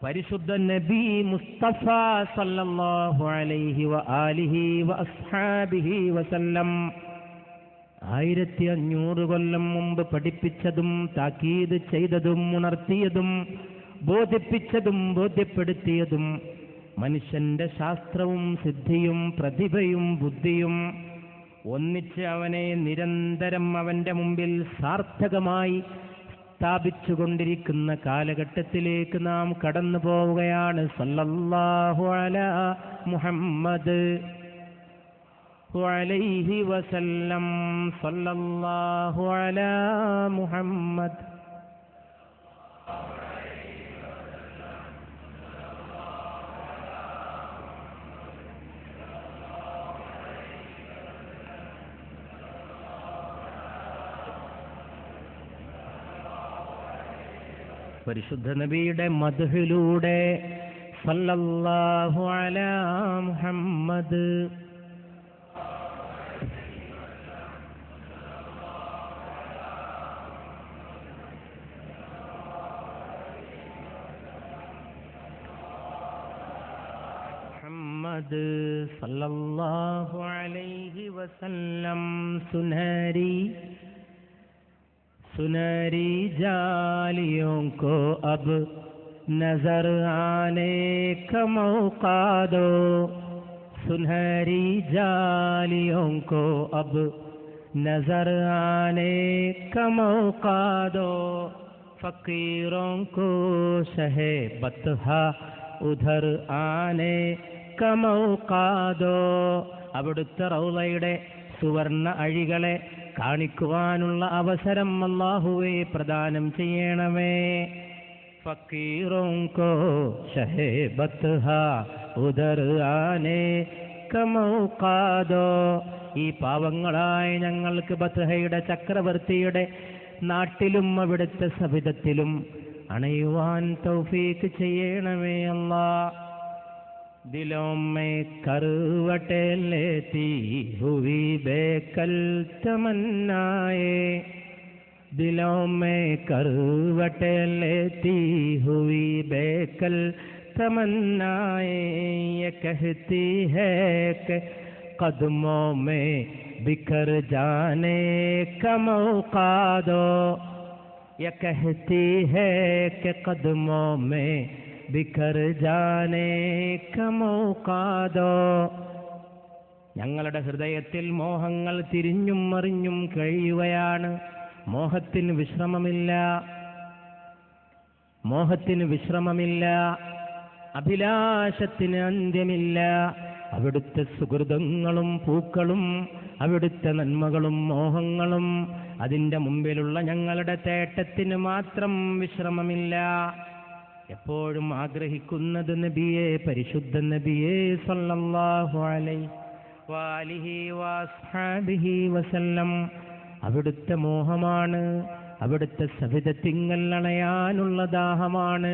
പരിശുദ്ധ നബി മുസ്തഫ സല്ലല്ലാഹു അലൈഹി വആലിഹി വഅസ്ഹാബിഹി വസല്ലം 1500 കൊല്ലം മുമ്പ് പഠിപ്പിച്ചതും താക്കീത് ചെയ്തതും ഉണർത്തിയതും ബോധിപ്പിച്ചതും ബോധ്യപ്പെടുത്തിയതും മനുഷ്യന്റെ ശാസ്ത്രവും സിദ്ധിയും പ്രതിഭയും ബുദ്ധിയും ഒന്നിച്ച് അവനെ നിരന്തരം അവന്റെ മുമ്പിൽ സാർത്ഥകമായി സ്ഥാപിച്ചുകൊണ്ടിരിക്കുന്ന കാലഘട്ടത്തിലേക്ക് നാം കടന്നു പോവുകയാണ്. സല്ലല്ലാഹു അലാ മുഹമ്മദ് വഅലൈഹി വസല്ലം. സല്ലല്ലാഹു അലാ മുഹമ്മദ്. പരിശുദ്ധ നബിയുടെ മദ്ഹിലൂടെ സല്ലല്ലാഹു അലാ മുഹമ്മദ്. മുഹമ്മദ് സല്ലല്ലാഹു അലൈഹി വസല്ലം. सुनहरी जालियों को अब नजर आने का मौका दो. सुनहरी जालियों को अब नजर आने का मौका दो. फकीरों को शहे बतहा उधर आने का मौका दो. അവിടുത്തെ റൗളയുടെ സുവർണ അഴികളെ കാണിക്കുവാനുള്ള അവസരം അല്ലാഹുവേ പ്രദാനം ചെയ്യണമേ. ഫക്കീറോं को शहे बतहा उधर आने का मौका दो. ഈ പാവങ്ങളായ ഞങ്ങൾക്ക് ബത്ഹയുടെ ചക്രവർത്തിയുടെ നാട്ടിലും അവിടുത്തെ സവിധത്തിലും അണയുവാൻ തൗഫീക്ക് ചെയ്യണമേ അല്ലാഹ്. दिलों में करवटे लेती हुई बेकल तमन्नाए. दिलों में करवटे लेती हुई बेकल तमन्नाए. ये कहती है कि कदमों में बिखर जाने का मौका दो. ये कहती है कि कदमों में ബിഖർ ജാനേ കാ മൗകാ ദോ. ഞങ്ങളുടെ ഹൃദയത്തിൽ മോഹങ്ങൾ തിരിഞ്ഞും മറിഞ്ഞും കഴിയുകയാണ്. മോഹത്തിന് വിശ്രമമില്ല, അഭിലാഷത്തിന് അന്ത്യമില്ല. അവിടുത്തെ സുഹൃതങ്ങളും പൂക്കളും അവിടുത്തെ നന്മകളും മോഹങ്ങളും അതിൻ്റെ മുമ്പിലുള്ള ഞങ്ങളുടെ തേട്ടത്തിന് മാത്രം വിശ്രമമില്ല. എപ്പോഴും ആഗ്രഹിക്കുന്നത് നബിയെ, പരിശുദ്ധ നബിയെ സല്ലല്ലാഹു അലൈഹി വആലിഹി വഅസ്ഹാബിഹി വസല്ലം. അവിടുത്തെ മോഹമാണ്, അവിടുത്തെ സവിധത്തിങ്കൽ അണയാനുള്ള ദാഹമാണ്,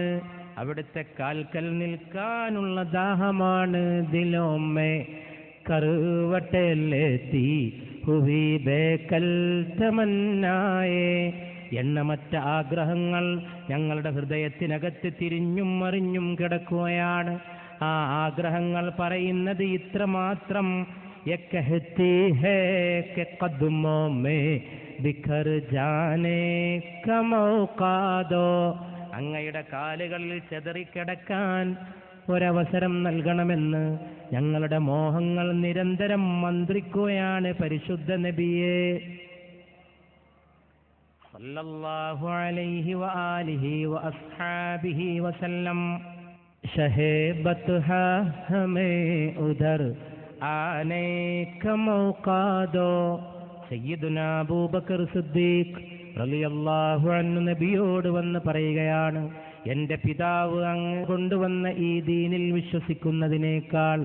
അവിടുത്തെ കാൽക്കൽ നിൽക്കാനുള്ള ദാഹമാണ്. ദിലോമേ കറുവട്ടെ ലേത്തി ഹുവി ബേക്കൽ തമന്നായേ. എണ്ണമറ്റ ആഗ്രഹങ്ങൾ ഞങ്ങളുടെ ഹൃദയത്തിനകത്ത് തിരിഞ്ഞും മറിഞ്ഞും കിടക്കുകയാണ്. ആ ആഗ്രഹങ്ങൾ പറയുന്നത് ഇത്രമാത്രം, യക്കഹത്തി ഹേ കെ ഖദ്മോ മേ ബിഖർ ജാനേ കാ മൗകാ ദോ. അങ്ങയുടെ കാലുകളിൽ ചെതറിക്കിടക്കാൻ ഒരവസരം നൽകണമെന്ന് ഞങ്ങളുടെ മോഹങ്ങൾ നിരന്തരം മന്ത്രിക്കുകയാണ്. പരിശുദ്ധ നബിയെ സല്ലല്ലാഹു അലൈഹി വആലിഹി വഅസ്ഹാബിഹി വസല്ലം. ശഹേ ബത്ഹാ ഹമേ ഉധർ ആനേ കാ മൗകാ ദോ. സയ്യിദുനാ അബൂബക്കർ സിദ്ദീഖ് റളിയല്ലാഹു അൻഹു നബിയോട് വന്ന് പറയുകയാണ്, എൻ്റെ പിതാവ് അങ്ങ് കൊണ്ടുവന്ന ഈ ദീനിൽ വിശ്വസിക്കുന്നതിനേക്കാൾ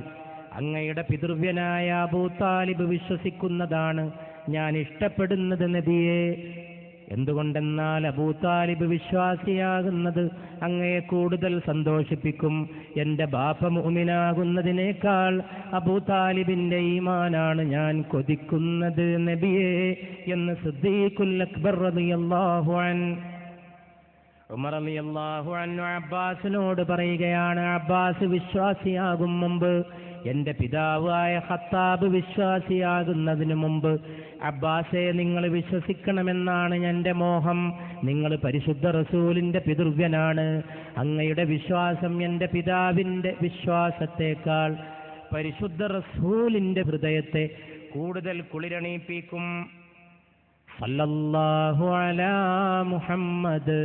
അങ്ങയുടെ പിതൃവ്യനായ അബൂ താലിബ് വിശ്വസിക്കുന്നതാണ് ഞാൻ ഇഷ്ടപ്പെടുന്നത് നബിയെ. എന്തുകൊണ്ടെന്നാൽ അബൂ താലിബ് വിശ്വാസിയാകുന്നത് അങ്ങയെ കൂടുതൽ സന്തോഷിപ്പിക്കും. എൻ്റെ ബാപ്പ മുഅ്മിനാകുന്നതിനേക്കാൾ അബൂ താലിബിൻ്റെ ഈമാനാണ് ഞാൻ കൊതിക്കുന്നത് നബിയെ എന്ന് സിദ്ദീഖുൽ അക്ബർ റളിയല്ലാഹു അൻഹു ഉമർ റളിയല്ലാഹു അൻഹു അബ്ബാസിനോട് പറയുകയാണ്, അബ്ബാസ് വിശ്വാസിയാകും മുമ്പ്, എന്റെ പിതാവായ ഖത്താബ് വിശ്വാസിയാകുന്നതിന് മുമ്പ് അബ്ബാസെ നിങ്ങൾ വിശ്വസിക്കണമെന്നാണ് എൻ്റെ മോഹം. നിങ്ങൾ പരിശുദ്ധ റസൂലിന്റെ പിതൃവ്യനാണ്. അങ്ങയുടെ വിശ്വാസം എൻ്റെ പിതാവിൻ്റെ വിശ്വാസത്തേക്കാൾ പരിശുദ്ധ റസൂലിന്റെ ഹൃദയത്തെ കൂടുതൽ കുളിരണീപ്പിക്കും. സല്ലല്ലാഹു അലാ മുഹമ്മദ്.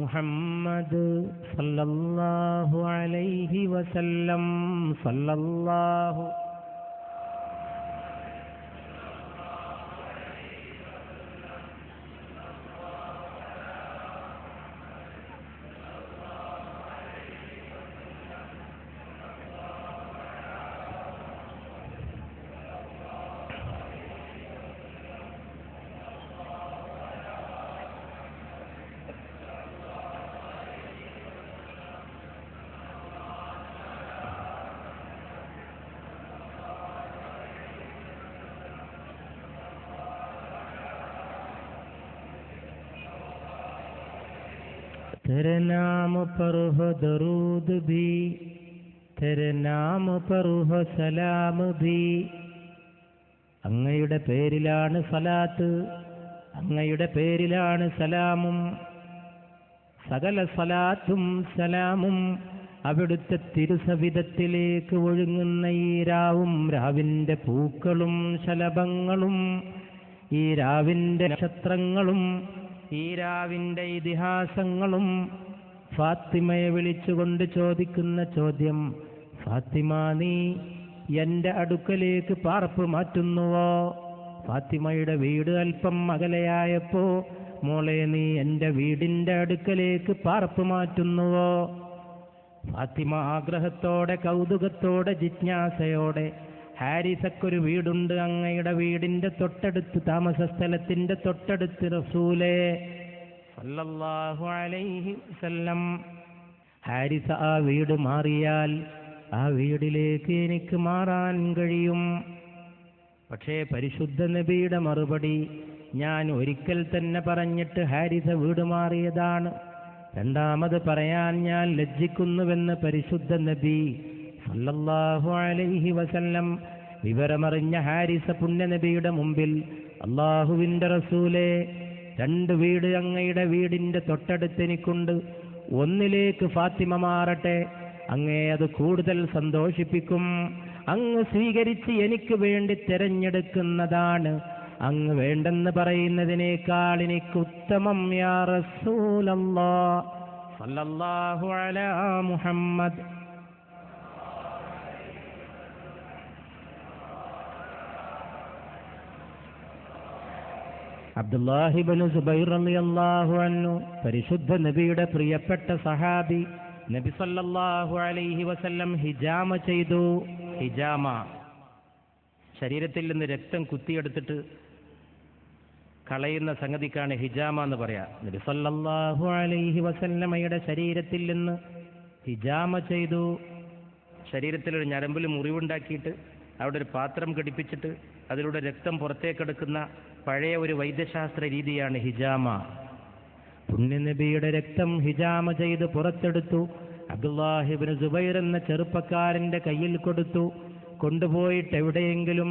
മുഹമ്മദ് സല്ലല്ലാഹു അലൈഹി വസല്ലം. സല്ലല്ലാഹു तेरे नाम पर हो दरूद भी, तेरे नाम पर हो സലാം भी. അങ്ങയുടെ പേരിലാണ് സലാത്ത്, അങ്ങയുടെ പേരിലാണ് സലാമും. സകല സലാത്തും സലാമും അവിടുത്തെ തിരുസവിധത്തിലേക്ക് ഒഴുങ്ങുന്ന ഈ രാവും രാവിന്റെ പൂക്കളും ശലഭങ്ങളും ഈ രാവിന്റെ നക്ഷത്രങ്ങളും ഈ രാവിന്റെ ഇതിഹാസങ്ങളും ഫാത്തിമയെ വിളിച്ചുകൊണ്ട് ചോദിക്കുന്ന ചോദ്യം, ഫാത്തിമ നീ എന്റെ അടുക്കലേക്ക് പാർപ്പ് മാറ്റുന്നുവോ? ഫാത്തിമയുടെ വീട് അല്പം അകലെയായപ്പോ, മോളെ നീ എന്റെ വീടിന്റെ അടുക്കലേക്ക് പാർപ്പ് മാറ്റുന്നുവോ? ഫാത്തിമ ആഗ്രഹത്തോടെ കൗതുകത്തോടെ ജിജ്ഞാസയോടെ, ഹാരിസക്കൊരു വീടുണ്ട്, അങ്ങയുടെ വീടിന്റെ തൊട്ടടുത്ത്, താമസ സ്ഥലത്തിന്റെ തൊട്ടടുത്ത് റസൂലേ സല്ലല്ലാഹു അലൈഹി വസല്ലം. ഹാരിസ ആ വീട് മാറിയാൽ ആ വീടിലേക്ക് എനിക്ക് മാറാൻ കഴിയും. പക്ഷേ പരിശുദ്ധ നബിയുടെ മറുപടി, ഞാൻ ഒരിക്കൽ തന്നെ പറഞ്ഞിട്ട് ഹാരിസ വീട് മാറിയതാണ്, രണ്ടാമത് പറയാൻ ഞാൻ ലജ്ജിക്കുന്നുവെന്ന് പരിശുദ്ധ നബി സല്ലല്ലാഹു അലൈഹി വസല്ലം വിവരമറിഞ്ഞ ഹാരിസ പുണ്യനബിയുടെ മുമ്പിൽ, അല്ലാഹുവിന്റെ റസൂലേ, 2 വീട് അങ്ങയുടെ വീടിന്റെ തൊട്ടടുത്ത് എനിക്കുണ്ട്, ഒന്നിലേക്ക് ഫാത്തിമ മാറട്ടെ, അങ്ങേ അത് കൂടുതൽ സന്തോഷിപ്പിക്കും. അങ്ങ് സ്വീകരിച്ച് എനിക്ക് വേണ്ടി തിരഞ്ഞെടുക്കുന്നതാണ് അങ്ങ് വേണ്ടെന്ന് പറയുന്നതിനേക്കാൾ എനിക്ക് ഉത്തമം. യാ റസൂലല്ലാഹ് സല്ലല്ലാഹു അലാ മുഹമ്മദ്. അബ്ദുല്ലാഹി ഇബ്നു സുബൈർ റളിയല്ലാഹു അൻഹു പരിശുദ്ധ നബിയുടെ പ്രിയപ്പെട്ട സഹാബി, നബി സല്ലല്ലാഹു അലൈഹി വസല്ലം ഹിജാമ ചെയ്തു. ഹിജാമ ശരീരത്തിൽ നിന്ന് രക്തം കുത്തിയെടുത്തിട്ട് കളയുന്ന സംഗതിക്കാണ് ഹിജാമ എന്ന് പറയാ. നബി സല്ലല്ലാഹു അലൈഹി വസല്ലമയുടെ ശരീരത്തിൽ നിന്ന് ഹിജാമ ചെയ്തു. ശരീരത്തിലൊരു ഞരമ്പിൽ മുറിവുണ്ടാക്കിയിട്ട് അവിടെ ഒരു പാത്രം ഘടിപ്പിച്ചിട്ട് അതിലൂടെ രക്തം പുറത്തേക്കെടുക്കുന്ന പഴയ ഒരു വൈദ്യശാസ്ത്ര രീതിയാണ് ഹിജാമ. പുണ്യനബിയുടെ രക്തം ഹിജാമ ചെയ്ത് പുറത്തെടുത്തു. അബ്ദുല്ലാഹി ഇബ്നു സുബൈർ എന്ന ചെറുപ്പക്കാരന്റെ കയ്യിൽ കൊടുത്തു. കൊണ്ടുപോയിട്ട് എവിടെയെങ്കിലും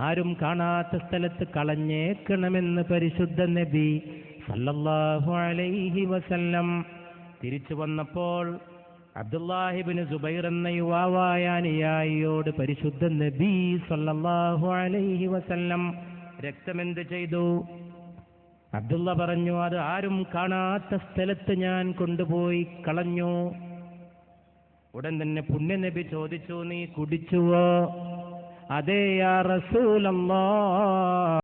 ആരും കാണാത്ത സ്ഥലത്ത് കളഞ്ഞേക്കണമെന്ന് പരിശുദ്ധ നബി സല്ലല്ലാഹു അലൈഹി വസല്ലം. തിരിച്ചു വന്നപ്പോൾ അബ്ദുല്ലാഹി ഇബ്നു സുബൈർ എന്ന യുവാവായ അനുയായിയോട് പരിശുദ്ധ നബി സല്ലല്ലാഹു അലൈഹി വസല്ലം രക്തമെന്ത് ചെയ്തു? അബ്ദുള്ള പറഞ്ഞു, അത് ആരും കാണാത്ത സ്ഥലത്ത് ഞാൻ കൊണ്ടുപോയി കളഞ്ഞു. ഉടൻ തന്നെ പുണ്യനബി ചോദിച്ചു, നീ കുടിച്ചുവോ? അതേ യാ റസൂലല്ലാഹ്.